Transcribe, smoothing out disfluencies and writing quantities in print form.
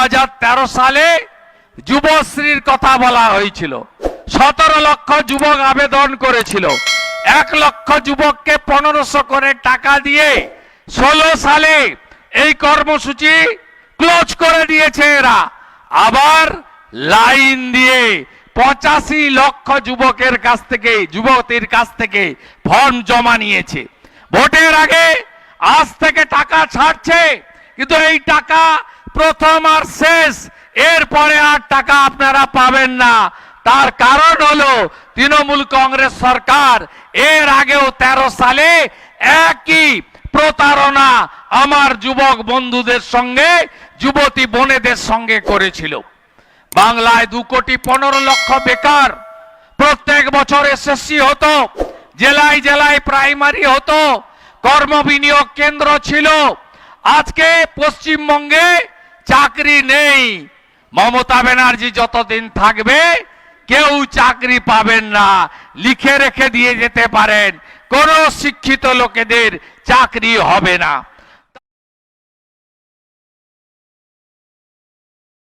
2013 সালে যুবশ্রীর কথা বলা হয়েছিল। 17 লক্ষ যুবক আবেদন করেছিল। 1 লক্ষ যুবককে 1500 করে টাকা দিয়ে 16 সালে এই কর্মসূচি ক্লোজ করে দিয়েছে এরা। আবার লাইন দিয়ে 85 লক্ষ যুবকের কাছ থেকে, যুবতীর কাছ থেকে ফর্ম জমা নিয়েছে। ভোটের আগে আজ থেকে টাকা ছাড়ছে, কিন্তু এই টাকা প্রথম আর শেষ, এরপরে আর টাকা আপনারা পাবেন না। তার কারণ হলো তৃণমূল কংগ্রেস সরকার এর আগেও 13 সালে একই প্রতারণা আমার যুবক বন্ধুদের সঙ্গে, যুবতী বোনেদের সঙ্গে করেছিল। বাংলায় 2,15,00,000 বেকার, প্রত্যেক বছর এসএসসি হতো, জেলায় জেলায় প্রাইমারি হতো, কর্মবিনিয়োগ কেন্দ্র ছিল। আজকে পশ্চিমবঙ্গে চাকরি নেই। মমতা ব্যানার্জি যতদিন থাকবে কেউ চাকরি পাবেন না। লিখে রেখে দিয়ে যেতে পারেন, কোনো শিক্ষিত লোকেদের চাকরি হবে না।